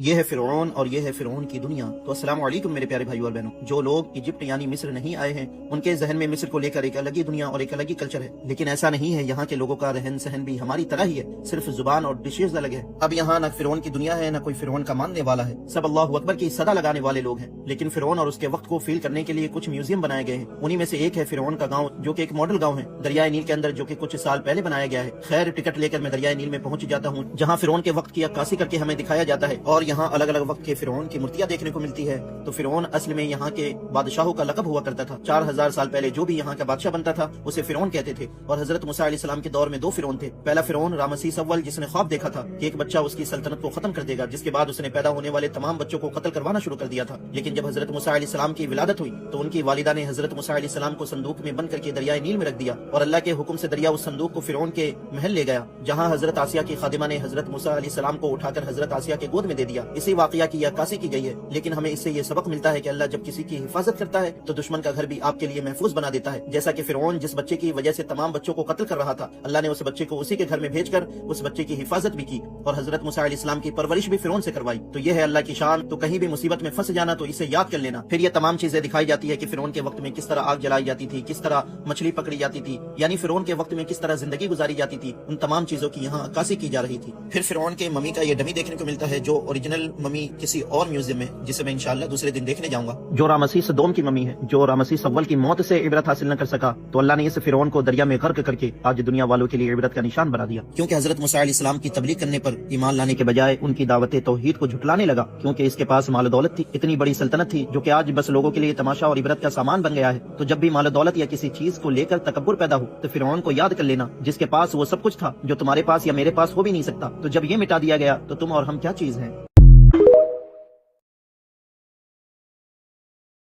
یہ ہے فرعون اور یہ ہے فرعون کی دنیا۔ تو السلام علیکم میرے پیارے بھائیو اور بہنوں۔ جو لوگ ایجپٹ یعنی مصر نہیں آئے ہیں ان کے ذہن میں مصر کو لے کر ایک الگ ہی دنیا اور ایک الگ ہی کلچر ہے، لیکن ایسا نہیں ہے۔ یہاں کے لوگوں کا رہن سہن بھی ہماری طرح ہی ہے، صرف زبان اور ڈشز الگ ہے۔ اب یہاں نہ فرعون کی دنیا ہے نہ کوئی فرعون کا ماننے والا ہے، سب اللہ اکبر کی صدا لگانے والے لوگ ہیں۔ لیکن فرعون اور اس کے وقت کو فیل کرنے کے لیے کچھ میوزیم بنائے گئے ہیں، انہی میں سے ایک ہے فرعون کا گاؤں، جو کہ ایک ماڈل گاؤں ہے دریائے نیل کے اندر، جو کہ کچھ سال پہلے بنایا گیا ہے۔ خیر ٹکٹ لے کر میں دریائے نیل میں پہنچ جاتا ہوں، جہاں فرعون کے وقت کی عکاسی کر کے ہمیں دکھایا جاتا ہے، اور یہاں الگ الگ وقت کے فرعون کی مورتیاں دیکھنے کو ملتی ہے۔ تو فرعون اصل میں یہاں کے بادشاہوں کا لقب ہوا کرتا تھا۔ 4000 سال پہلے جو بھی یہاں کا بادشاہ بنتا تھا اسے فرعون کہتے تھے، اور حضرت موسیٰ علیہ السلام کے دور میں 2 فرعون تھے۔ پہلا فرعون رامسیس اول، جس نے خواب دیکھا تھا کہ ایک بچہ اس کی سلطنت کو ختم کر دے گا، جس کے بعد اس نے پیدا ہونے والے تمام بچوں کو قتل کروانا شروع کر دیا تھا۔ لیکن جب حضرت موسیٰ علیہ السلام کی ولادت ہوئی تو ان کی والدہ نے حضرت موسیٰ علیہ السلام کو صندوق میں بند کر کے دریائے نیل میں رکھ دیا، اور اللہ کے حکم سے دریا اس صندوق کو فرعون کے محل لے گیا، جہاں حضرت آسیہ کی خادمہ نے حضرت موسیٰ علیہ السلام کو اٹھا کر حضرت آسیہ کے گود میں دے دیا۔ اسی واقعہ کی عکاسی کی گئی ہے، لیکن ہمیں اس سے یہ سبق ملتا ہے کہ اللہ جب کسی کی حفاظت کرتا ہے تو دشمن کا گھر بھی آپ کے لیے محفوظ بنا دیتا ہے۔ جیسا کہ فرعون جس بچے کی وجہ سے تمام بچوں کو قتل کر رہا تھا، اللہ نے اس بچے کو اسی کے گھر میں بھیج کر اس بچے کی حفاظت بھی کی، اور حضرت موسیٰ علیہ السلام کی پرورش بھی فرعون سے کروائی۔ تو یہ ہے اللہ کی شان۔ تو کہیں بھی مصیبت میں پھنس جانا تو اسے یاد کر لینا۔ پھر یہ تمام چیزیں دکھائی جاتی ہے کہ فرعون کے وقت میں کس طرح آگ جلائی جاتی تھی، کس طرح مچھلی پکڑی جاتی تھی، یعنی فرعون کے وقت میں کس طرح زندگی گزاری جاتی تھی، ان تمام چیزوں کی یہاں عکاسی کی جا رہی تھی۔ پھر فرعون کے ممی کا یہ ڈمی دیکھنے کو ملتا ہے، جو اوریجنل ممی کسی اور میوزیم میں، جسے میں انشاءاللہ دوسرے دن دیکھنے جاؤں گا، جو رامسیس دوم کی ممی ہے، جو رامسیس اول کی موت سے عبرت حاصل نہ کر سکا، تو اللہ نے اس فرعون کو دریا میں غرق کر کے آج دنیا والوں کے لیے عبرت کا نشان بنا دیا۔ کیونکہ حضرت موسیٰ علیہ السلام کی تبلیغ کرنے پر ایمان لانے کے بجائے ان کی دعوت توحید کو جھٹلانے لگا، کیونکہ اس کے پاس مال و دولت تھی، اتنی بڑی سلطنت تھی جو کہ آج بس لوگوں کے لیے تماشا اور عبرت کا سامان بن گیا ہے۔ تو جب بھی مال و دولت یا کسی چیز کو لے کر تکبر پیدا ہو تو فرعون کو یاد کر لینا، جس کے پاس وہ سب کچھ تھا جو تمہارے پاس یا میرے پاس ہو بھی نہیں سکتا۔ تو جب یہ مٹا دیا گیا تو تم اور ہم کیا چیز ہیں۔